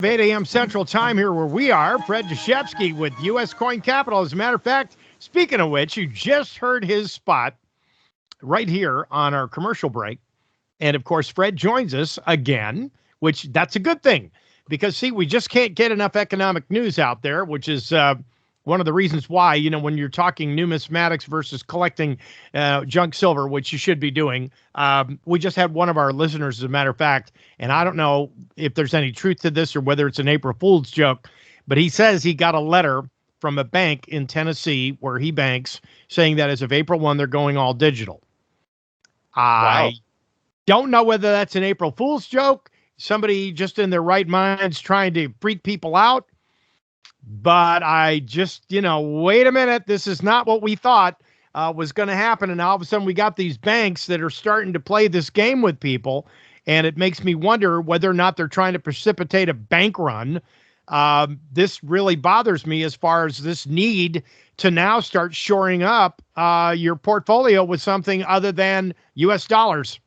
8 a.m. Central Time here where we are. Fred Dashevsky with U.S. Coin Capital. As a matter of fact, speaking of which, you just heard his spot right here on our commercial break. And of course, Fred joins us again, which that's a good thing because, see, we just can't get enough economic news out there, which is one of the reasons why, when you're talking numismatics versus collecting junk silver, which you should be doing. We just had one of our listeners, as a matter of fact, and I don't know if there's any truth to this or whether it's an April Fool's joke, but he says he got a letter from a bank in Tennessee where he banks saying that as of April 1, they're going all digital. I don't know whether that's an April Fool's joke, somebody just in their right minds trying to freak people out. But I just, wait a minute, this is not what we thought was going to happen. And all of a sudden we got these banks that are starting to play this game with people. And it makes me wonder whether or not they're trying to precipitate a bank run. This really bothers me as far as this need to now start shoring up your portfolio with something other than U.S. dollars.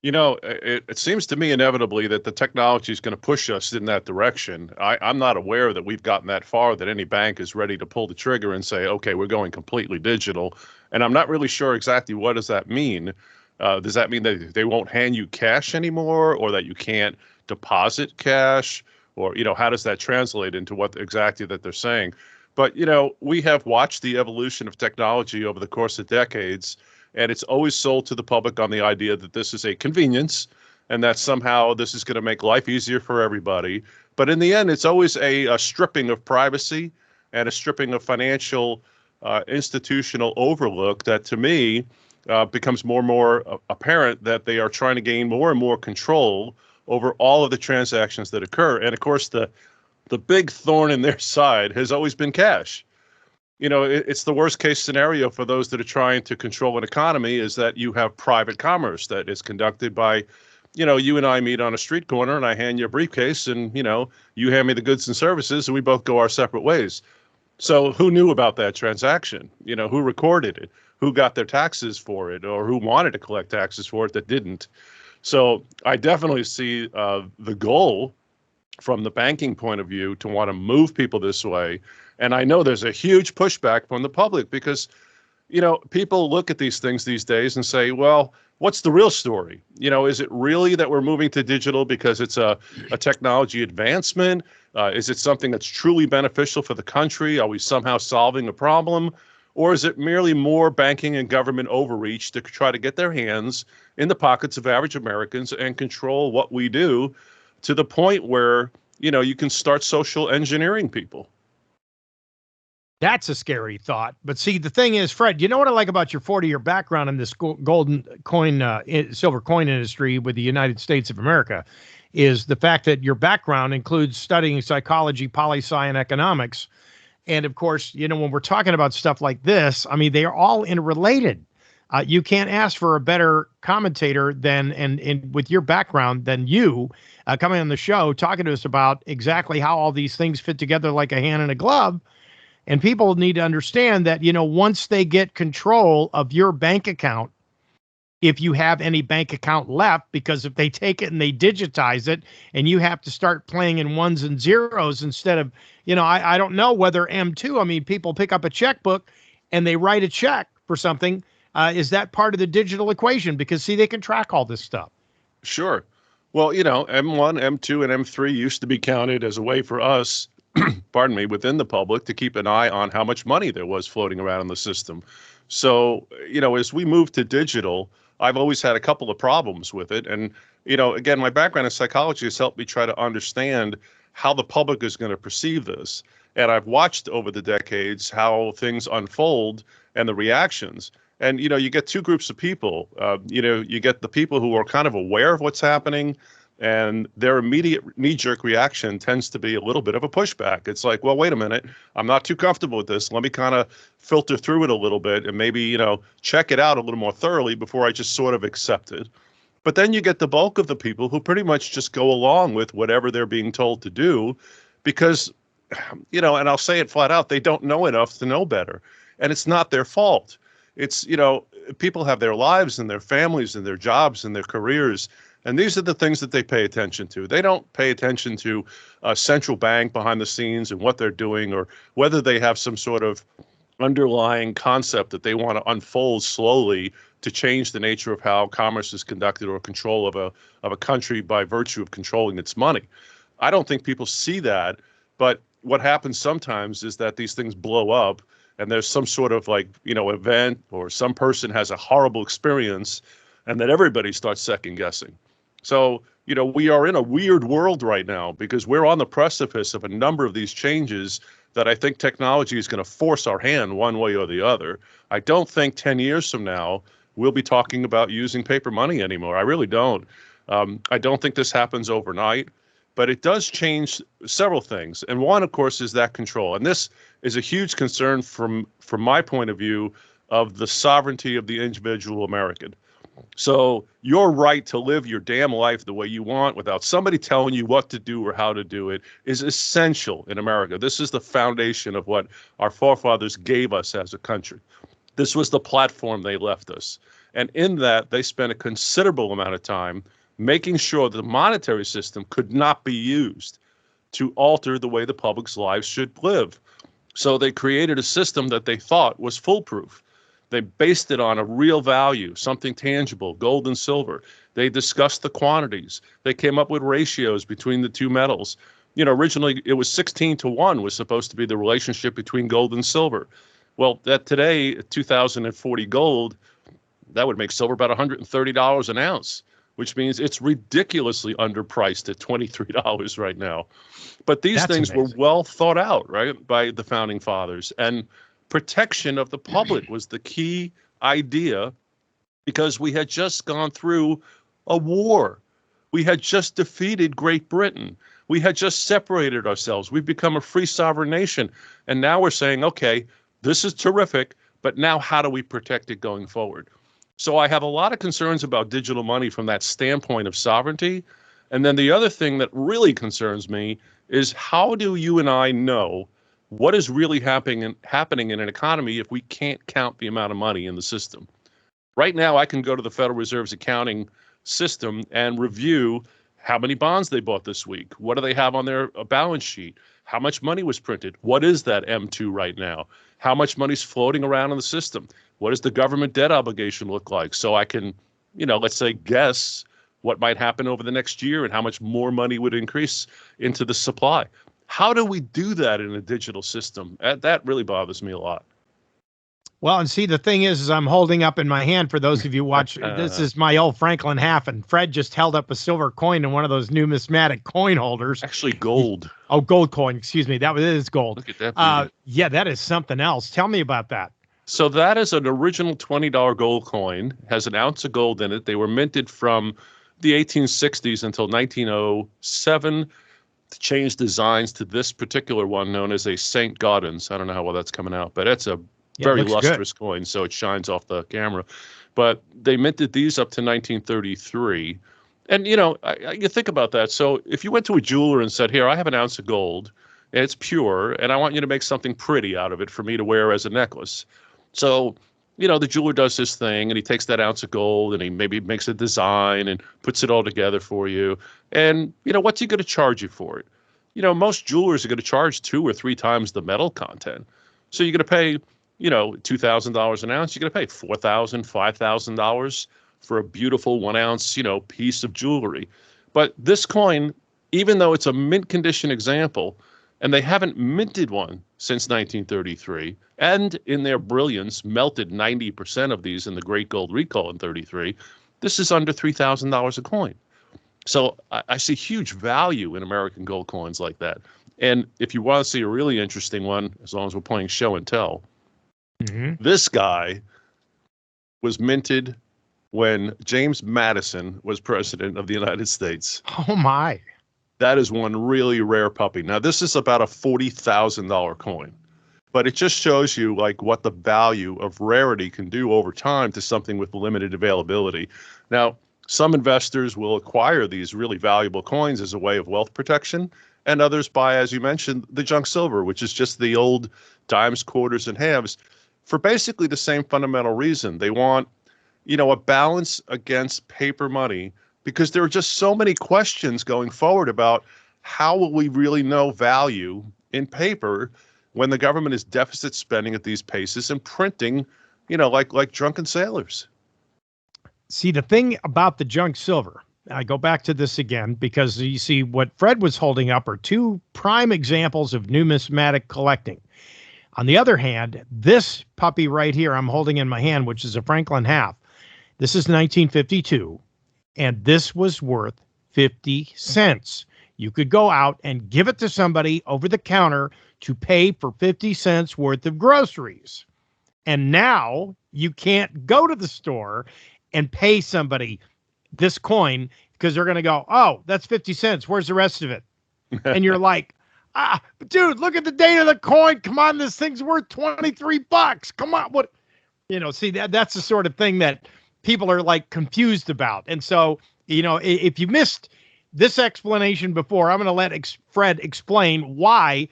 It seems to me inevitably that the technology is going to push us in that direction. I'm not aware that we've gotten that far, that any bank is ready to pull the trigger and say, okay, we're going completely digital. And I'm not really sure exactly what does that mean. Does that mean that they won't hand you cash anymore, or that you can't deposit cash? Or, how does that translate into what exactly that they're saying? But, we have watched the evolution of technology over the course of decades. And it's always sold to the public on the idea that this is a convenience and that somehow this is going to make life easier for everybody. But in the end, it's always a stripping of privacy and a stripping of financial institutional overlook that, to me, becomes more and more apparent that they are trying to gain more and more control over all of the transactions that occur. And, of course, the big thorn in their side has always been cash. It's the worst case scenario for those that are trying to control an economy, is that you have private commerce that is conducted by, you and I meet on a street corner and I hand you a briefcase and, you hand me the goods and services and we both go our separate ways. So who knew about that transaction? Who recorded it? Who got their taxes for it, or who wanted to collect taxes for it that didn't? So I definitely see the goal from the banking point of view to want to move people this way. And I know there's a huge pushback from the public because, people look at these things these days and say, well, what's the real story? Is it really that we're moving to digital because it's a technology advancement? Is it something that's truly beneficial for the country? Are we somehow solving a problem? Or is it merely more banking and government overreach to try to get their hands in the pockets of average Americans and control what we do to the point where, you can start social engineering people? That's a scary thought. But see, the thing is, Fred, you know what I like about your 40-year background in this golden coin, silver coin industry with the United States of America, is the fact that your background includes studying psychology, poli-sci, and economics. And of course, when we're talking about stuff like this, I mean, they are all interrelated. You can't ask for a better commentator than, and with your background, than you coming on the show, talking to us about exactly how all these things fit together like a hand in a glove. And people need to understand that, once they get control of your bank account, if you have any bank account left, because if they take it and they digitize it and you have to start playing in ones and zeros instead of, I don't know whether M2, I mean, people pick up a checkbook and they write a check for something. Is that part of the digital equation? Because, see, they can track all this stuff. Sure. Well, M1, M2, and M3 used to be counted as a way for us, pardon me, within the public to keep an eye on how much money there was floating around in the system. So, as we move to digital, I've always had a couple of problems with it. And, again, my background in psychology has helped me try to understand how the public is going to perceive this. And I've watched over the decades how things unfold and the reactions. And, you get two groups of people. You get the people who are kind of aware of what's happening, and their immediate knee-jerk reaction tends to be a little bit of a pushback. It's like, well, wait a minute, I'm not too comfortable with this. Let me kind of filter through it a little bit and maybe, check it out a little more thoroughly before I just sort of accept it. But then you get the bulk of the people who pretty much just go along with whatever they're being told to do because, and I'll say it flat out, they don't know enough to know better. And it's not their fault. It's, people have their lives and their families and their jobs and their careers. And these are the things that they pay attention to. They don't pay attention to a central bank behind the scenes and what they're doing, or whether they have some sort of underlying concept that they want to unfold slowly to change the nature of how commerce is conducted or control of a country by virtue of controlling its money. I don't think people see that, but what happens sometimes is that these things blow up and there's some sort of event, or some person has a horrible experience, and then everybody starts second guessing. So, we are in a weird world right now because we're on the precipice of a number of these changes that I think technology is going to force our hand one way or the other. I don't think 10 years from now we'll be talking about using paper money anymore. I really don't. I don't think this happens overnight, but it does change several things. And one, of course, is that control. And this is a huge concern from my point of view of the sovereignty of the individual American. So your right to live your damn life the way you want without somebody telling you what to do or how to do it is essential in America. This is the foundation of what our forefathers gave us as a country. This was the platform they left us. And in that, they spent a considerable amount of time making sure the monetary system could not be used to alter the way the public's lives should live. So they created a system that they thought was foolproof. They based it on a real value, something tangible, gold and silver. They discussed the quantities. They came up with ratios between the two metals. Originally it was 16-1 was supposed to be the relationship between gold and silver. Well, that today, 2040 gold, that would make silver about $130 an ounce, which means it's ridiculously underpriced at $23 right now. But these things amazing. Were well thought out, right, by the founding fathers. And protection of the public was the key idea, because we had just gone through a war. We had just defeated Great Britain. We had just separated ourselves. We've become a free sovereign nation. And now we're saying, okay, this is terrific, but now how do we protect it going forward? So I have a lot of concerns about digital money from that standpoint of sovereignty. And then the other thing that really concerns me is, how do you and I know what is really happening in an economy if we can't count the amount of money in the system? Right now, I can go to the Federal Reserve's accounting system and review how many bonds they bought this week. What do they have on their balance sheet? How much money was printed? What is that M2 right now? How much money's floating around in the system? What does the government debt obligation look like? So I can, let's say, guess what might happen over the next year and how much more money would increase into the supply. How do we do that in a digital system? That really bothers me a lot. Well, and see, the thing is I'm holding up in my hand, for those of you watching, this is my old Franklin half, and Fred just held up a silver coin in one of those numismatic coin holders. Actually, gold. Oh, gold coin. Excuse me. It is gold. Look at that. Yeah, that is something else. Tell me about that. So that is an original $20 gold coin, has an ounce of gold in it. They were minted from the 1860s until 1907. Changed designs to this particular one known as a St. Gaudens. I don't know how well that's coming out, but it's a very lustrous coin, so it shines off the camera. But they minted these up to 1933. And, you think about that. So if you went to a jeweler and said, here, I have an ounce of gold, and it's pure, and I want you to make something pretty out of it for me to wear as a necklace. So, the jeweler does this thing, and he takes that ounce of gold, and he maybe makes a design and puts it all together for you. And, what's he going to charge you for it? Most jewelers are going to charge 2 or 3 times the metal content. So you're going to pay, $2,000 an ounce. You're going to pay $4,000, $5,000 for a beautiful 1 ounce, piece of jewelry. But this coin, even though it's a mint condition example, and they haven't minted one since 1933, and in their brilliance melted 90% of these in the Great Gold Recall in 33, this is under $3,000 a coin. So I see huge value in American gold coins like that. And if you want to see a really interesting one, as long as we're playing show and tell, this guy was minted when James Madison was president of the United States. Oh, my. That is one really rare puppy. Now, this is about a $40,000 coin, but it just shows you what the value of rarity can do over time to something with limited availability. Now, some investors will acquire these really valuable coins as a way of wealth protection, and others buy, as you mentioned, the junk silver, which is just the old dimes, quarters, and halves, for basically the same fundamental reason. They want, a balance against paper money because there are just so many questions going forward about how will we really know value in paper when the government is deficit spending at these paces and printing, like drunken sailors. See, the thing about the junk silver, I go back to this again because you see what Fred was holding up are two prime examples of numismatic collecting. On the other hand, this puppy right here I'm holding in my hand, which is a Franklin half, this is 1952, and this was worth 50 cents. You could go out and give it to somebody over the counter to pay for 50 cents worth of groceries. And now you can't go to the store and pay somebody this coin because they're going to go, oh, that's 50 cents. Where's the rest of it? And you're like, dude, look at the date of the coin. Come on, this thing's worth $23. Come on. What, see, that's the sort of thing that people are like confused about. And so, if you missed this explanation before, I'm going to let Fred explain why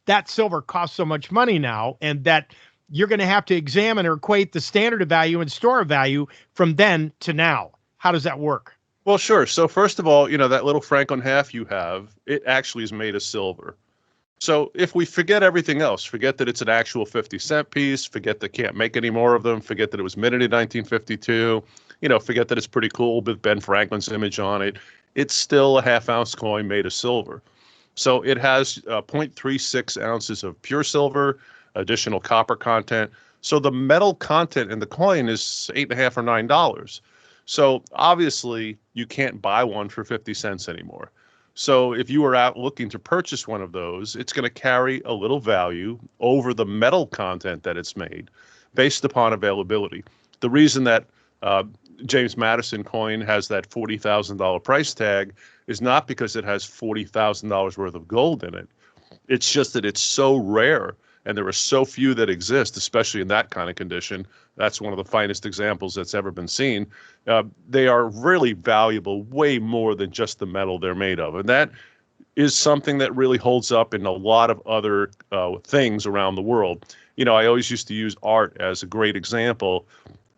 that silver costs so much money now, and that you're going to have to examine or equate the standard of value and store of value from then to now. How does that work? Well, sure. So first of all, that little Franklin half you have, it actually is made of silver. So if we forget everything else, forget that it's an actual 50-cent piece, forget that can't make any more of them, forget that it was minted in 1952, forget that it's pretty cool with Ben Franklin's image on it, it's still a half-ounce coin made of silver. So it has 0.36 ounces of pure silver, additional copper content. So the metal content in the coin is $8.50 or $9. So obviously you can't buy one for 50 cents anymore. So if you were out looking to purchase one of those, it's going to carry a little value over the metal content that it's made based upon availability. The reason that James Madison coin has that $40,000 price tag is not because it has $40,000 worth of gold in it. It's just that it's so rare and there are so few that exist, especially in that kind of condition. That's one of the finest examples that's ever been seen. They are really valuable, way more than just the metal they're made of. And that is something that really holds up in a lot of other things around the world. I always used to use art as a great example.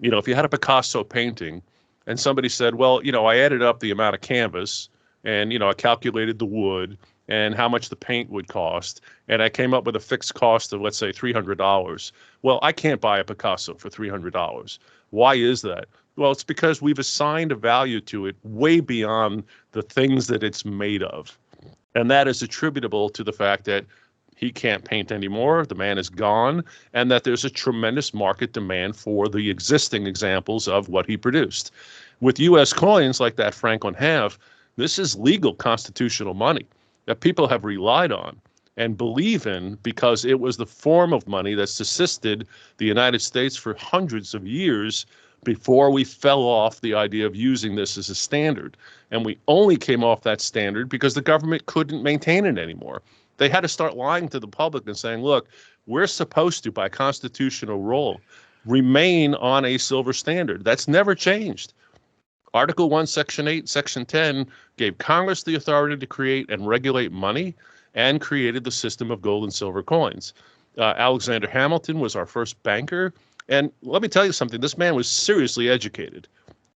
If you had a Picasso painting and somebody said, well, I added up the amount of canvas and, I calculated the wood and how much the paint would cost, and I came up with a fixed cost of, let's say, $300. Well, I can't buy a Picasso for $300. Why is that? Well, it's because we've assigned a value to it way beyond the things that it's made of. And that is attributable to the fact that he can't paint anymore, the man is gone, and that there's a tremendous market demand for the existing examples of what he produced. With U.S. coins like that Franklin half, this is legal constitutional money that people have relied on and believe in because it was the form of money that's assisted the United States for hundreds of years before we fell off the idea of using this as a standard. And we only came off that standard because the government couldn't maintain it anymore. They had to start lying to the public and saying, look, we're supposed to, by constitutional rule, remain on a silver standard. That's never changed. Article 1, Section 8, Section 10 gave Congress the authority to create and regulate money and created the system of gold and silver coins. Alexander Hamilton was our first banker. And let me tell you something, this man was seriously educated.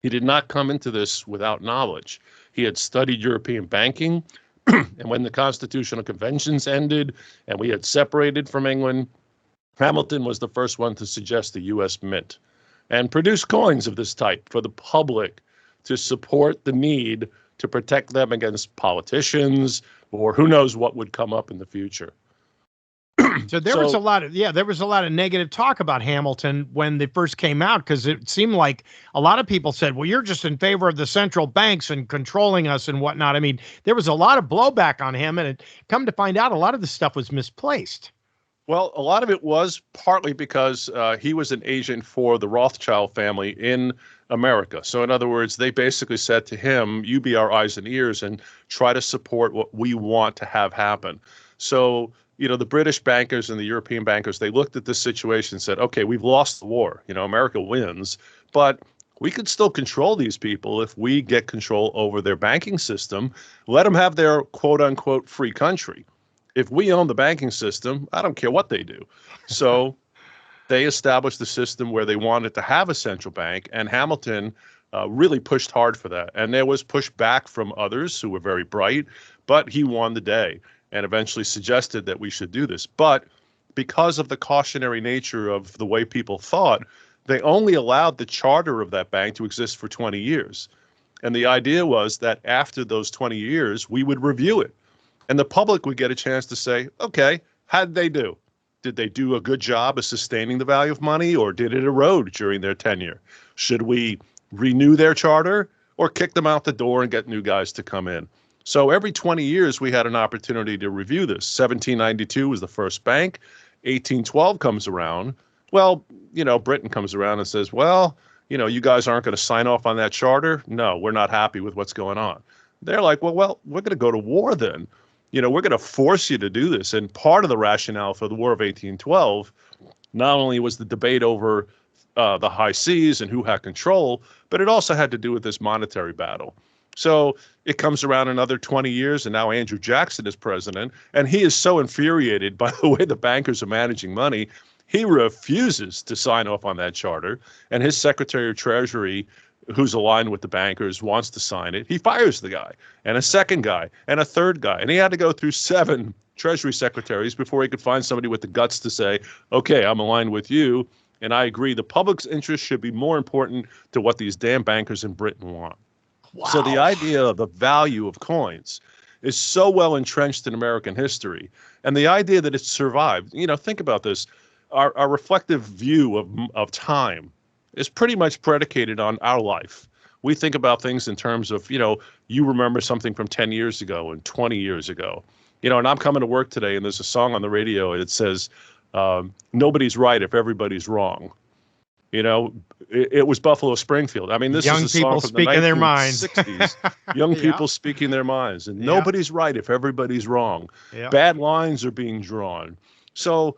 He did not come into this without knowledge. He had studied European banking. And when the Constitutional Conventions ended and we had separated from England, Hamilton was the first one to suggest the U.S. Mint and produce coins of this type for the public to support the need to protect them against politicians or who knows what would come up in the future. So there was a lot of negative talk about Hamilton when they first came out, because it seemed like a lot of people said, well, you're just in favor of the central banks and controlling us and whatnot. I mean, there was a lot of blowback on him, and it come to find out a lot of the stuff was misplaced. Well, a lot of it was partly because he was an agent for the Rothschild family in America. So in other words, they basically said to him, you be our eyes and ears and try to support what we want to have happen. So, the British bankers and the European bankers, they looked at this situation and said, okay, we've lost the war. America wins, but we could still control these people if we get control over their banking system, let them have their quote unquote free country. If we own the banking system, I don't care what they do. So they established a system where they wanted to have a central bank, and Hamilton really pushed hard for that. And there was pushback from others who were very bright, but he won the day and eventually suggested that we should do this. But because of the cautionary nature of the way people thought, they only allowed the charter of that bank to exist for 20 years. And the idea was that after those 20 years, we would review it. And the public would get a chance to say, okay, how did they do? Did they do a good job of sustaining the value of money, or did it erode during their tenure? Should we renew their charter or kick them out the door and get new guys to come in? So every 20 years, we had an opportunity to review this. 1792 was the first bank. 1812 comes around. Well, Britain comes around and says, well, you guys aren't going to sign off on that charter? No, we're not happy with what's going on. They're like, well, we're going to go to war then. We're going to force you to do this. And part of the rationale for the War of 1812, not only was the debate over the high seas and who had control, but it also had to do with this monetary battle. So it comes around another 20 years, and now Andrew Jackson is president, and he is so infuriated by the way the bankers are managing money, he refuses to sign off on that charter, and his Secretary of Treasury, who's aligned with the bankers, wants to sign it. He fires the guy, and a second guy, and a third guy, and he had to go through 7 Treasury secretaries before he could find somebody with the guts to say, okay, I'm aligned with you, and I agree the public's interest should be more important to what these damn bankers in Britain want. Wow. So the idea of the value of coins is so well entrenched in American history, and the idea that it's survived, think about this, our reflective view of time is pretty much predicated on our life. We think about things in terms of, you remember something from 10 years ago and 20 years ago, and I'm coming to work today and there's a song on the radio and it says, nobody's right if everybody's wrong. It was Buffalo Springfield. I mean, this is a song from the 1960s. Young people speaking their minds. And nobody's right if everybody's wrong. Yeah. Bad lines are being drawn. So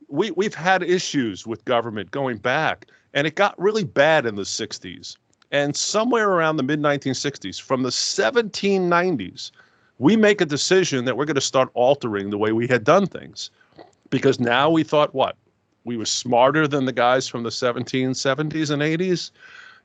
we've had issues with government going back, and it got really bad in the 60s. And somewhere around the mid-1960s, from the 1790s, we make a decision that we're going to start altering the way we had done things. Because now we thought, what? We were smarter than the guys from the 1770s and 80s?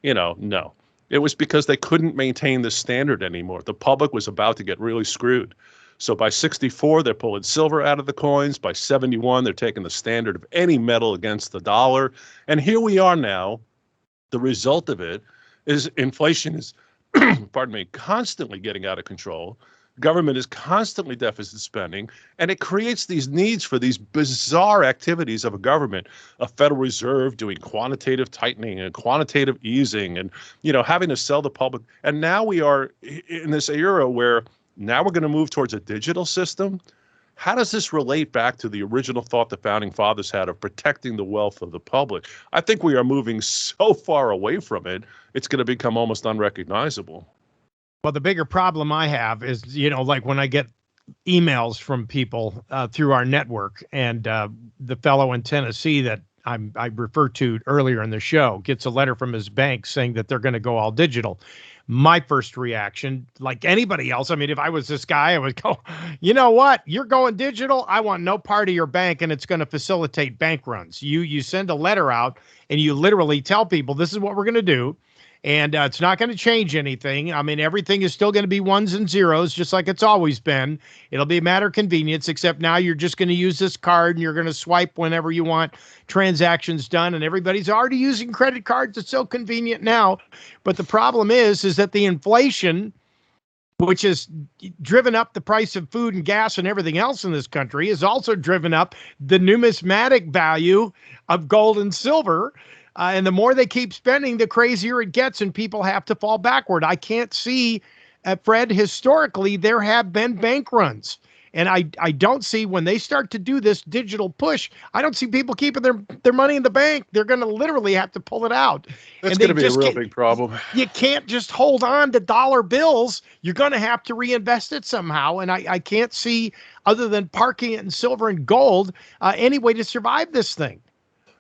No. It was because they couldn't maintain the standard anymore. The public was about to get really screwed. So by 64, they're pulling silver out of the coins. By 71, they're taking the standard of any metal against the dollar. And here we are now. The result of it is inflation is, constantly getting out of control. Government is constantly deficit spending, and it creates these needs for these bizarre activities of a government, a Federal Reserve doing quantitative tightening and quantitative easing and, having to sell the public. And now we are in this era where now we're going to move towards a digital system. How does this relate back to the original thought the founding fathers had of protecting the wealth of the public? I think we are moving so far away from it, it's going to become almost unrecognizable. Well, the bigger problem I have is, like when I get emails from people through our network, and the fellow in Tennessee that I referred to earlier in the show gets a letter from his bank saying that they're going to go all digital. My first reaction, like anybody else, I mean, if I was this guy, I would go, you know what? You're going digital. I want no part of your bank, and it's going to facilitate bank runs. You send a letter out, and you literally tell people this is what we're going to do. And it's not going to change anything. I mean, everything is still going to be ones and zeros, just like it's always been. It'll be a matter of convenience, except now you're just going to use this card and you're going to swipe whenever you want transactions done. And everybody's already using credit cards. It's so convenient now. But the problem is that the inflation, which has driven up the price of food and gas and everything else in this country, has also driven up the numismatic value of gold and silver. And the more they keep spending, the crazier it gets, and people have to fall backward. I can't see, Fred, historically, there have been bank runs. And I don't see, when they start to do this digital push, I don't see people keeping their money in the bank. They're going to literally have to pull it out. That's going to be a real big problem. You can't just hold on to dollar bills. You're going to have to reinvest it somehow. And I can't see, other than parking it in silver and gold, any way to survive this thing.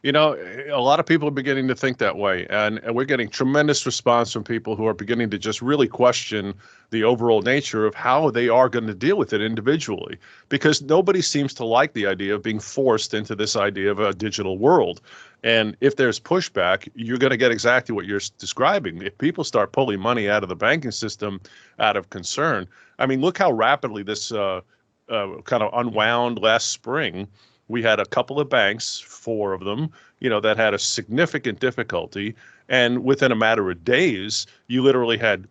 You know, a lot of people are beginning to think that way, and we're getting tremendous response from people who are beginning to just really question the overall nature of how they are going to deal with it individually, because nobody seems to like the idea of being forced into this idea of a digital world. And if there's pushback, you're going to get exactly what you're describing. If people start pulling money out of the banking system out of concern, I mean, look how rapidly this kind of unwound last spring. We had a couple of banks, 4 of them, that had a significant difficulty. And within a matter of days, you literally had,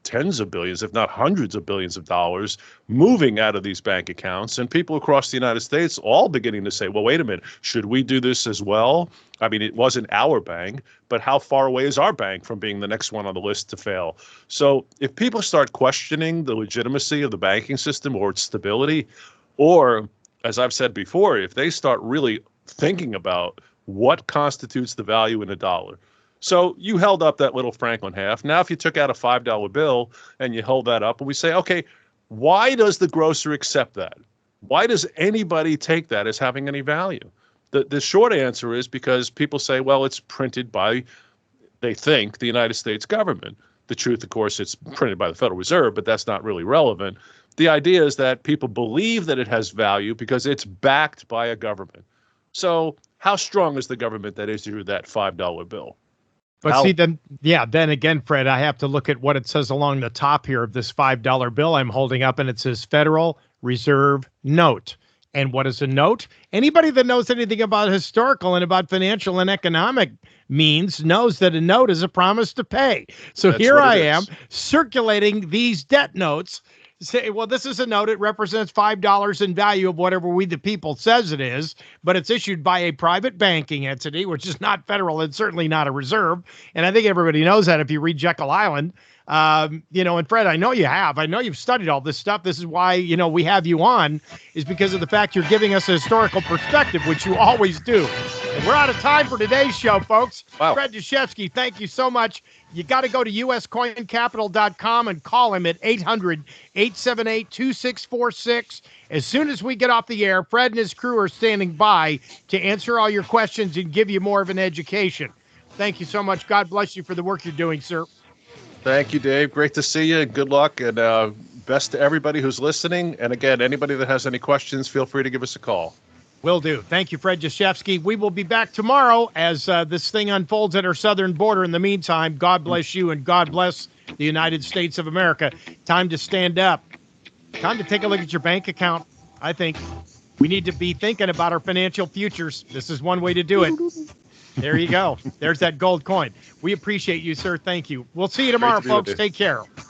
tens of billions, if not hundreds of billions of dollars moving out of these bank accounts. And people across the United States all beginning to say, well, wait a minute, should we do this as well? I mean, it wasn't our bank, but how far away is our bank from being the next one on the list to fail? So if people start questioning the legitimacy of the banking system or its stability, or as I've said before, if they start really thinking about what constitutes the value in a dollar. So you held up that little Franklin half. Now, if you took out a $5 bill and you held that up and we say, okay, why does the grocer accept that? Why does anybody take that as having any value? The short answer is because people say, well, it's printed by, they think, the United States government. The truth, of course, it's printed by the Federal Reserve, but that's not really relevant. The idea is that people believe that it has value because it's backed by a government. So how strong is the government that issued that $5 bill? But then again, Fred, I have to look at what it says along the top here of this $5 bill I'm holding up, and it says Federal Reserve Note. And what is a note? Anybody that knows anything about historical and about financial and economic means knows that a note is a promise to pay. So that's here I am circulating these debt notes. Say, well, this is a note. It represents $5 in value of whatever we, the people, says it is, but it's issued by a private banking entity, which is not federal and certainly not a reserve. And I think everybody knows that if you read Jekyll Island. And Fred, I know you have. I know you've studied all this stuff. This is why, we have you on, is because of the fact you're giving us a historical perspective, which you always do. And we're out of time for today's show, folks. Wow. Fred Dashevsky, thank you so much. You got to go to uscoincapital.com and call him at 800-878-2646. As soon as we get off the air, Fred and his crew are standing by to answer all your questions and give you more of an education. Thank you so much. God bless you for the work you're doing, sir. Thank you, Dave. Great to see you. Good luck, and best to everybody who's listening. And again, anybody that has any questions, feel free to give us a call. Will do. Thank you, Fred Dashevsky. We will be back tomorrow as this thing unfolds at our southern border. In the meantime, God bless you and God bless the United States of America. Time to stand up. Time to take a look at your bank account. I think we need to be thinking about our financial futures. This is one way to do it. There you go. There's that gold coin. We appreciate you, sir. Thank you. We'll see you tomorrow, folks. Take care.